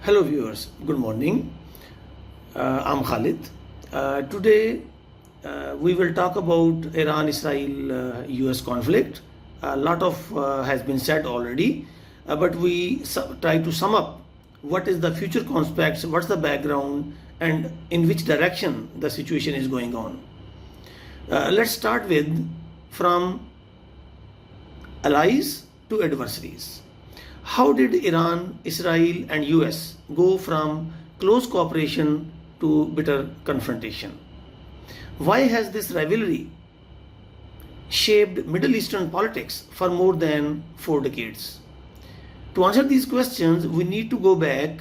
Hello viewers, good morning. I'm Khalid. Today we will talk about Iran-Israel-US conflict. A lot of has been said already, but we try to sum up what is the future prospects, what's the background, and in which direction the situation is going on. Let's start with from allies to adversaries. How did Iran, Israel, and US go from close cooperation to bitter confrontation? Why has this rivalry shaped Middle Eastern politics for more than 4 decades? To answer these questions, we need to go back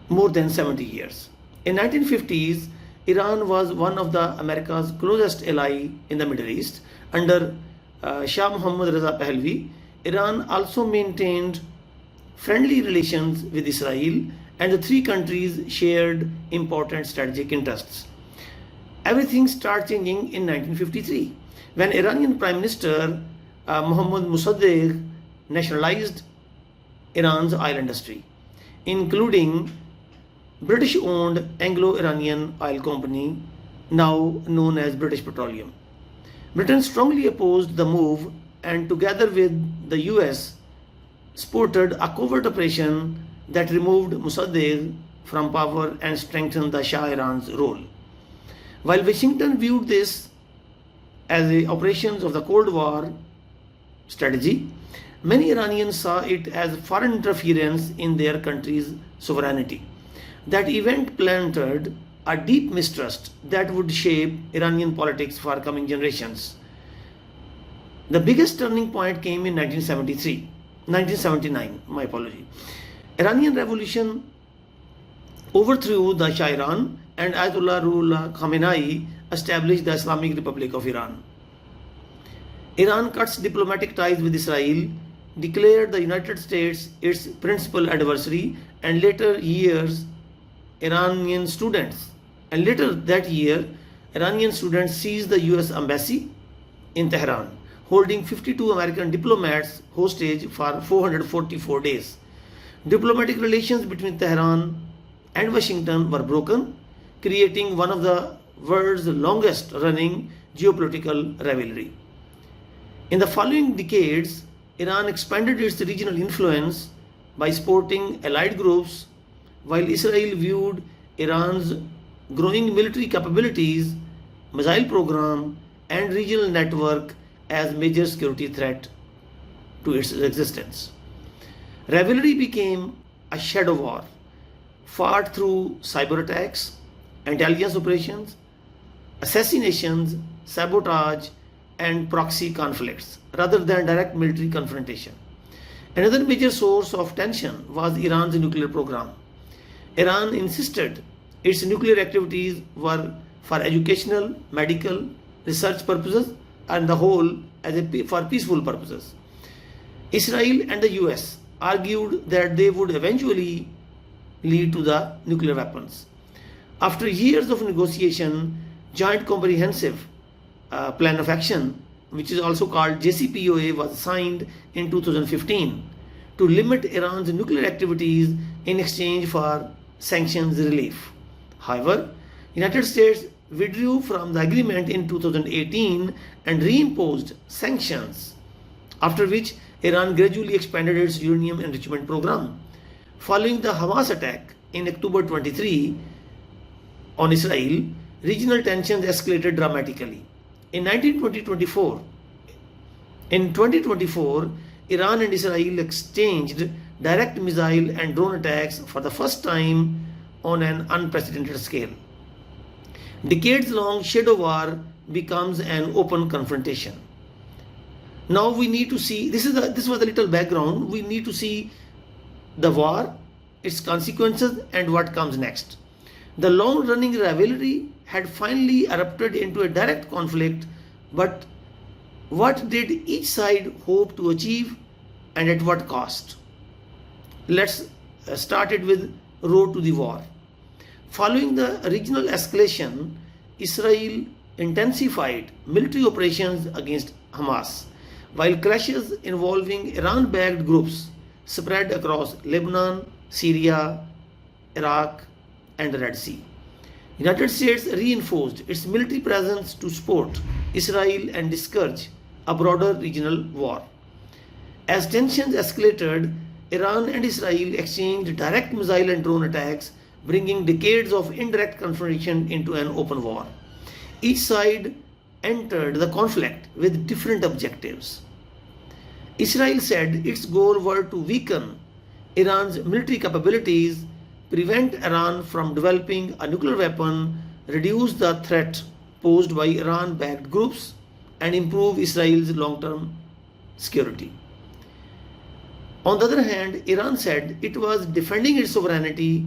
more than 70 years. In 1950s, Iran was one of the America's closest ally in the Middle East. Under Shah Mohammad Reza Pahlavi, Iran also maintained friendly relations with Israel, and the three countries shared important strategic interests. Everything started changing in 1953 when Iranian Prime Minister Mohammad Mossadegh nationalized Iran's oil industry, including British-owned Anglo-Iranian Oil Company, now known as British Petroleum. Britain strongly opposed the move and together with the US supported a covert operation that removed Mossadegh from power and strengthened the Shah Iran's role. While Washington viewed this as operations of the Cold War strategy, many Iranians saw it as foreign interference in their country's sovereignty. That event planted a deep mistrust that would shape Iranian politics for coming generations. The biggest turning point came in 1979, my apology. Iranian Revolution overthrew the Shah Iran and Ayatollah Ruhollah Khamenei established the Islamic Republic of Iran. Iran cuts diplomatic ties with Israel, declared the United States its principal adversary, and later that year, Iranian students seized the US embassy in Tehran, holding 52 American diplomats hostage for 444 days. Diplomatic relations between Tehran and Washington were broken, creating one of the world's longest running geopolitical rivalry. In the following decades, Iran expanded its regional influence by supporting allied groups, while Israel viewed Iran's growing military capabilities, missile program, and regional network as major security threat to its existence. Rivalry became a shadow war, fought through cyber attacks, intelligence operations, assassinations, sabotage, and proxy conflicts, rather than direct military confrontation. Another major source of tension was Iran's nuclear program. Iran insisted its nuclear activities were for educational, medical, research purposes, and the whole for peaceful purposes. Israel and the US argued that they would eventually lead to the nuclear weapons. After years of negotiation, Joint Comprehensive Plan of Action, which is also called JCPOA, was signed in 2015 to limit Iran's nuclear activities in exchange for sanctions relief. However, United States withdrew from the agreement in 2018 and reimposed sanctions, after which Iran gradually expanded its uranium enrichment program. Following the Hamas attack in October 23 on Israel, regional tensions escalated dramatically. In 2024, Iran and Israel exchanged direct missile and drone attacks for the first time on an unprecedented scale. Decades-long shadow war becomes an open confrontation. Now we need to see, this was a little background, we need to see the war, its consequences, and what comes next. The long-running rivalry had finally erupted into a direct conflict, but what did each side hope to achieve and at what cost? Let's start it with road to the war. Following the regional escalation, Israel intensified military operations against Hamas, while clashes involving Iran-backed groups spread across Lebanon, Syria, Iraq, and the Red Sea. United States reinforced its military presence to support Israel and discourage a broader regional war. As tensions escalated, Iran and Israel exchanged direct missile and drone attacks, bringing decades of indirect confrontation into an open war. Each side entered the conflict with different objectives. Israel said its goal were to weaken Iran's military capabilities, prevent Iran from developing a nuclear weapon, reduce the threat posed by Iran-backed groups, and improve Israel's long-term security. On the other hand, Iran said it was defending its sovereignty,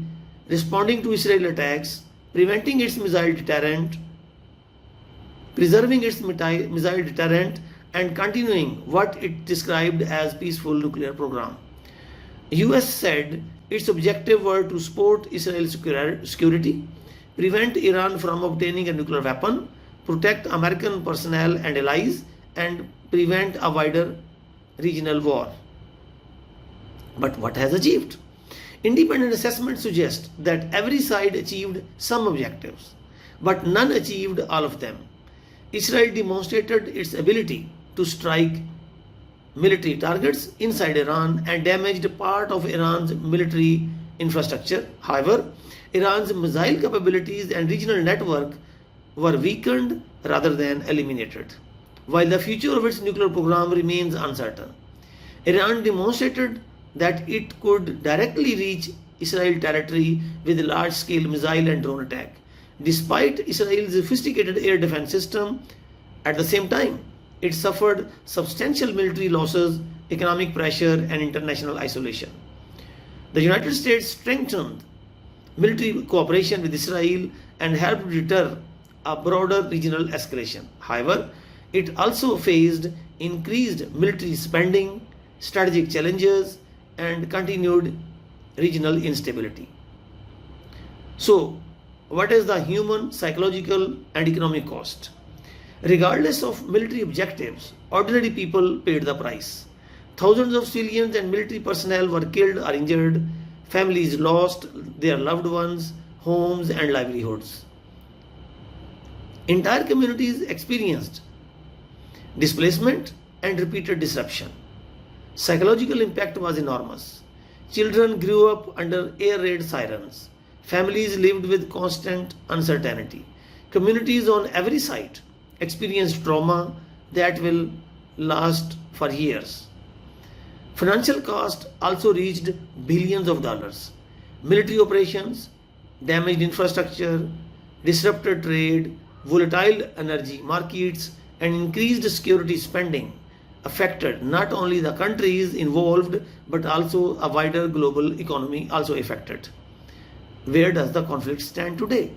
responding to Israeli attacks, preventing its missile deterrent, preserving its missile deterrent, and continuing what it described as peaceful nuclear program. US said its objective were to support Israel's security, prevent Iran from obtaining a nuclear weapon, protect American personnel and allies, and prevent a wider regional war. But what has achieved? Independent assessments suggest that every side achieved some objectives, but none achieved all of them. Israel demonstrated its ability to strike military targets inside Iran and damaged part of Iran's military infrastructure. However, Iran's missile capabilities and regional network were weakened rather than eliminated. While the future of its nuclear program remains uncertain, Iran demonstrated that it could directly reach Israel territory with a large-scale missile and drone attack. Despite Israel's sophisticated air defense system, at the same time, it suffered substantial military losses, economic pressure, and international isolation. The United States strengthened military cooperation with Israel and helped deter a broader regional escalation. However, it also faced increased military spending, strategic challenges, and continued regional instability. So, what is the human, psychological, and economic cost? Regardless of military objectives, ordinary people paid the price. Thousands of civilians and military personnel were killed or injured. Families lost their loved ones, homes, and livelihoods. Entire communities experienced displacement and repeated disruption. Psychological impact was enormous. Children grew up under air raid sirens. Families lived with constant uncertainty. Communities on every side experienced trauma that will last for years. Financial cost also reached billions of dollars. Military operations, damaged infrastructure, disrupted trade, volatile energy markets, and increased security spending affected not only the countries involved but also a wider global economy also affected. Where does the conflict stand today?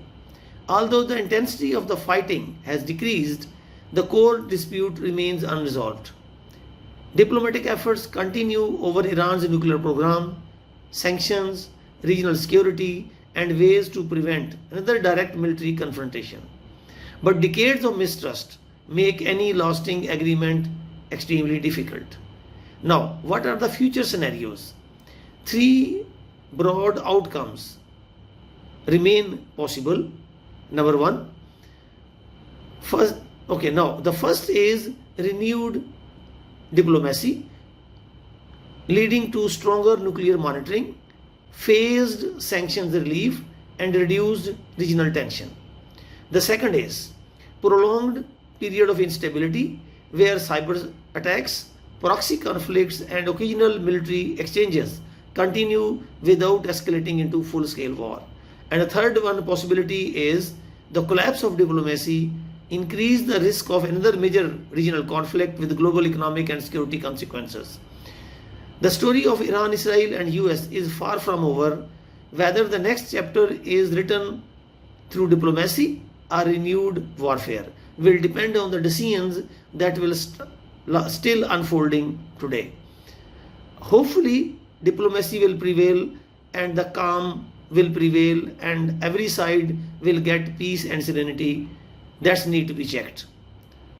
Although the intensity of the fighting has decreased, the core dispute remains unresolved. Diplomatic efforts continue over Iran's nuclear program, sanctions, regional security, and ways to prevent another direct military confrontation. But decades of mistrust make any lasting agreement extremely difficult. Now, what are the future scenarios? Three broad outcomes remain possible. Number one, the first is renewed diplomacy leading to stronger nuclear monitoring, phased sanctions relief, and reduced regional tension. The second is prolonged period of instability where cyber attacks, proxy conflicts, and occasional military exchanges continue without escalating into full-scale war. And the third one possibility is the collapse of diplomacy, increase the risk of another major regional conflict with global economic and security consequences. The story of Iran, Israel, and US is far from over. Whether the next chapter is written through diplomacy or renewed warfare will depend on the decisions that will still unfolding today. Hopefully, diplomacy will prevail and the calm will prevail and every side will get peace and serenity. That's need to be checked.